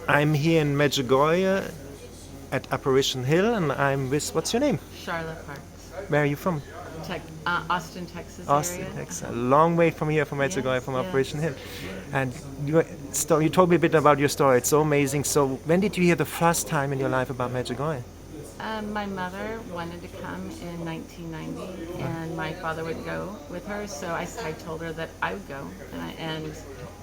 I'm here in Medjugorje at Apparition Hill, and I'm with, what's your name? Charlotte Parks. Where are you from? Austin, Texas Austin, area. Texas. A long way from here, from Medjugorje, Yes, from Apparition yes. Hill. And you told me a bit about your story. It's so amazing. So when did you hear the first time in your life about Medjugorje? My mother wanted to come in 1990, and my father would go with her. So I told her that I would go, and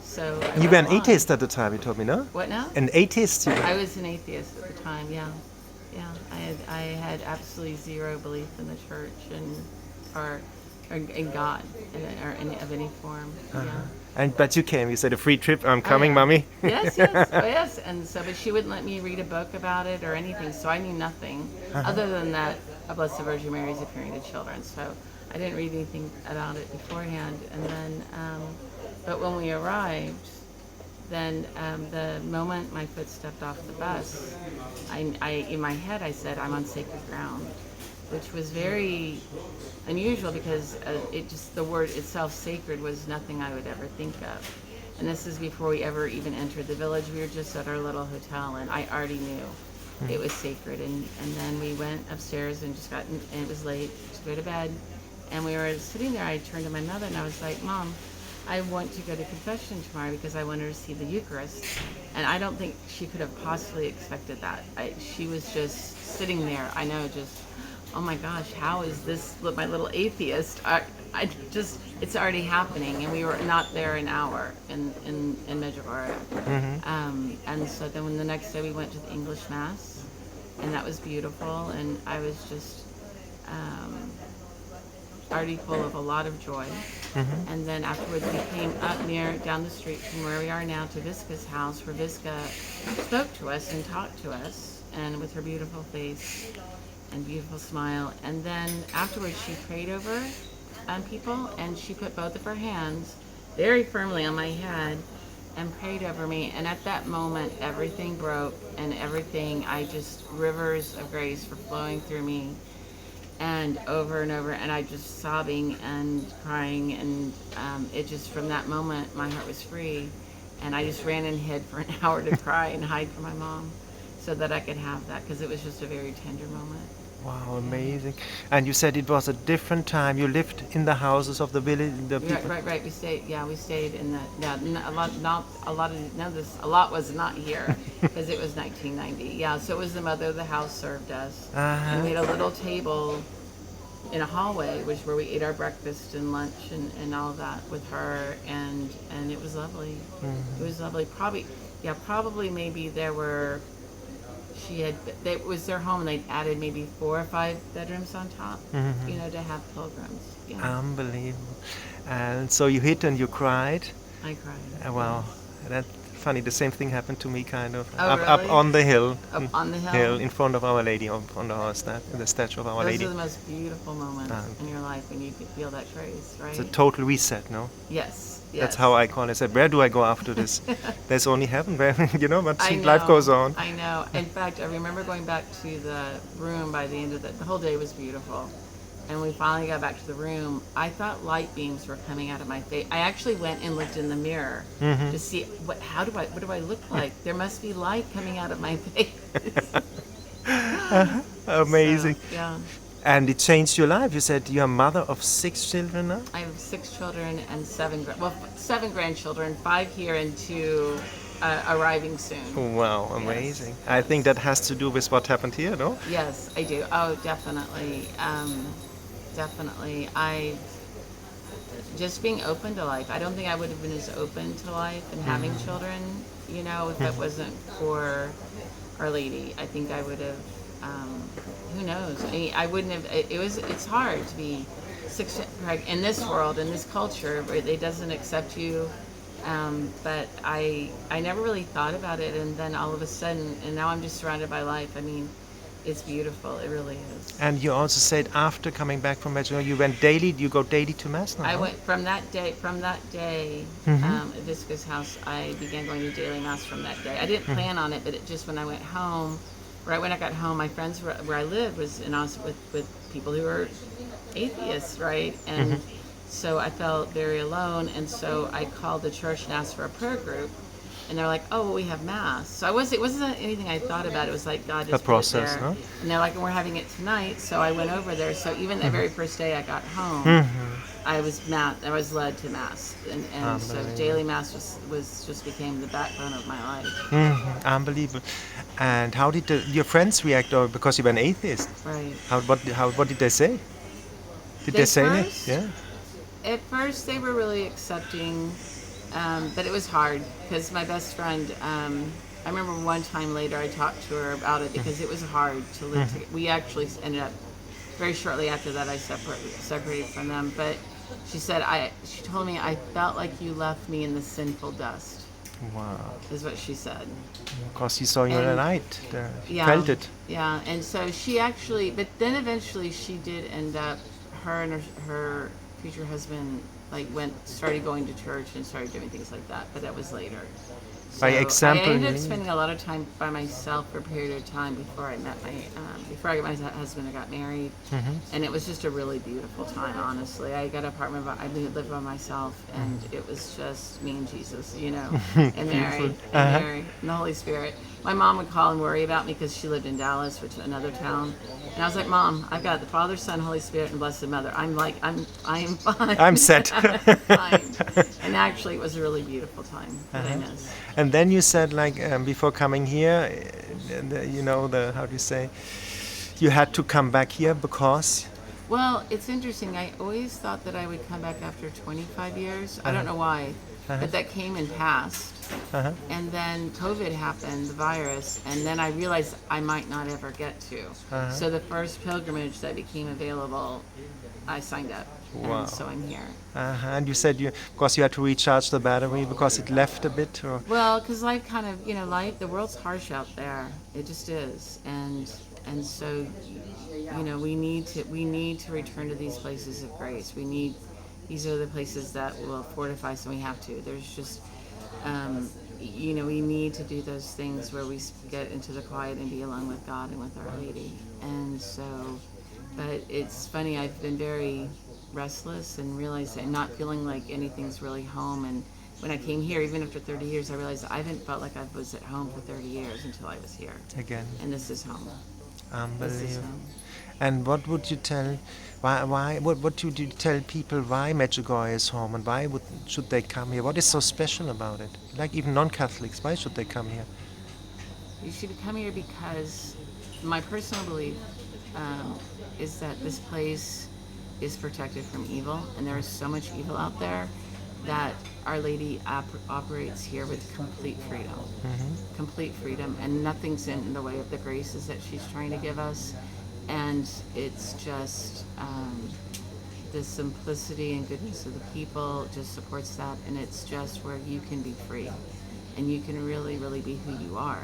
so I You were went an along. atheist at the time, you told me, no? What now? An atheist? I was an atheist at the time. Yeah, yeah. I had absolutely zero belief in the church or in God or of any form. Yeah. But you came. You said a free trip. I'm Oh, coming, yeah. mommy. Yes, yes, oh yes. And so, but she wouldn't let me read a book about it or anything. So I knew nothing other than that a Blessed Virgin Mary is appearing to children. So I didn't read anything about it beforehand. And then, but when we arrived, then the moment my foot stepped off the bus, I in my head I said, I'm on sacred ground, which was very unusual because the word itself, sacred, was nothing I would ever think of. And this is before we ever even entered the village. We were just at our little hotel, and I already knew it was sacred. And then we went upstairs and and it was late, to go to bed. And we were sitting there, I turned to my mother and I was like, Mom, I want to go to confession tomorrow because I want her to see the Eucharist. And I don't think she could have possibly expected that. She was just sitting there, I know, just, oh my gosh, how is this, my little atheist? It's already happening, and we were not there an hour in Medjugorje. And so then when the next day we went to the English Mass, and that was beautiful, and I was just already full of a lot of joy. And then afterwards we came up down the street from where we are now to Visca's house, where Visca spoke to us and talked to us, and with her beautiful face and beautiful smile. And then afterwards she prayed over people, and she put both of her hands very firmly on my head and prayed over me. And at that moment everything broke, and rivers of grace were flowing through me, and over, and I just sobbing and crying, and it just, from that moment my heart was free, and I just ran and hid for an hour to cry and hide from my mom so that I could have that, because it was just a very tender moment. Wow, amazing. And you said it was a different time. You lived in the houses of the village, the people. Right. We stayed in the, a lot was not here because it was 1990. Yeah, so it was the mother of the house served us. And we had a little table in a hallway, where we ate our breakfast and lunch and all of that with her, and it was lovely. It was lovely. Probably maybe there were, it was their home, and they'd added maybe 4 or 5 bedrooms on top, to have pilgrims. Yeah. Unbelievable. And so you hid and you cried. I cried. Wow, that's funny. The same thing happened to me, kind of. Oh, Up really? on the hill. Up on the hill? In front of Our Lady, on the statue of Our Those Lady. are the most beautiful moments in your life, when you can feel that grace, right? It's a total reset, no? Yes. That's how I call it. I said, where do I go after this? There's only heaven, but I know, life goes on. I know. In fact, I remember going back to the room by the end of the whole day was beautiful. And we finally got back to the room. I thought light beams were coming out of my face. I actually went and looked in the mirror to see what do I look like? There must be light coming out of my face. Amazing. So, yeah. And it changed your life. You said you're a mother of 6 children now? I have 6 children and 7 grandchildren, 5 here and 2 arriving soon. Wow, amazing. Yes. I think that has to do with what happened here, no? Yes, I do. Oh, definitely. Definitely. Just being open to life. I don't think I would have been as open to life and having children, if it wasn't for Our Lady. I think I would have, who knows? I wouldn't have, it's hard to be in this world, in this culture, where it doesn't accept you. But I never really thought about it, and then all of a sudden, and now I'm just surrounded by life. I mean, it's beautiful. It really is. And you also said after coming back from Medjugorje, you go daily to Mass now? I went from that day, at Visca's house, I began going to daily Mass from that day. I didn't plan on it, but when I went home, right when I got home, my friends where I lived was with people who were atheists, right? And so I felt very alone, and so I called the church and asked for a prayer group. and they're like, "Oh, well, we have mass." So it wasn't anything I thought about. It was like God A just process, put it there, no? and they're like, "We're having it tonight." So I went over there. So even the very first day I got home, I was led to mass, and so daily mass was just became the backbone of my life. Unbelievable. And how did your friends react, or because you were an atheist? Right. What did they say? Did they say it? First, Yeah. at first they were really accepting, but it was hard because my best friend. I remember one time later I talked to her about it because it was hard to live together. We actually ended up very shortly after that I separated from them. But she said she told me I felt like you left me in the sinful dust. Wow. Is what she said. Because you saw you in the And- night. Yeah. Felt it. Yeah, and so she actually, but then eventually she did end up, her and her future husband started going to church and started doing things like that, but that was later. By So example, I ended you up mean? spending a lot of time by myself for a period of time before I met before I got my husband. I got married, and it was just a really beautiful time. Honestly, I got an apartment. I lived by myself, and it was just me and Jesus, and Mary, Mary, and the Holy Spirit. My mom would call and worry about me because she lived in Dallas, which is another town. And I was like, "Mom, I've got the Father, Son, Holy Spirit, and Blessed Mother. I am fine. I'm set." Fine. And actually, it was a really beautiful time that I missed. And then you said, like, before coming here, how do you say, you had to come back here because. Well, it's interesting. I always thought that I would come back after 25 years. I don't know why, but that came and passed. And then COVID happened, the virus, and then I realized I might not ever get to. So the first pilgrimage that became available, I signed up. Wow. And so I'm here. And you said because you had to recharge the battery because it left a bit, or. Well, because life kind of, the world's harsh out there. It just is, and so, we need to return to these places of grace. These are the places that will fortify us, and we have to. There's just, we need to do those things where we get into the quiet and be alone with God and with Our Lady. And so, but it's funny. I've been very restless and realizing not feeling like anything's really home. And when I came here, even after 30 years, I realized I haven't felt like I was at home for 30 years until I was here. Again. And this is home. This is Unbelievable. home. And what would you tell? What would you tell people why Medjugorje is home, and why should they come here? What is so special about it? Like even non-Catholics, why should they come here? You should come here because my personal belief is that this place is protected from evil, and there is so much evil out there that Our Lady operates here with complete freedom. Complete freedom, and nothing's in the way of the graces that she's trying to give us. And it's just the simplicity and goodness of the people just supports that, and it's just where you can be free, and you can really, really be who you are.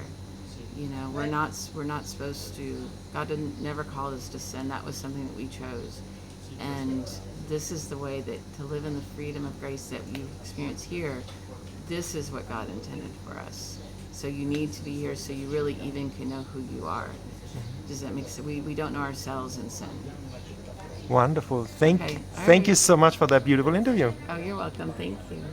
We're not supposed to. God never called us to sin. That was something that we chose, and this is the way that to live in the freedom of grace that you experience here. This is what God intended for us. So you need to be here so you really even can know who you are. Does that make sense? We don't know ourselves in sin. Wonderful. Thank Okay, all you right. so much for that beautiful interview. Oh, you're welcome. Thank you.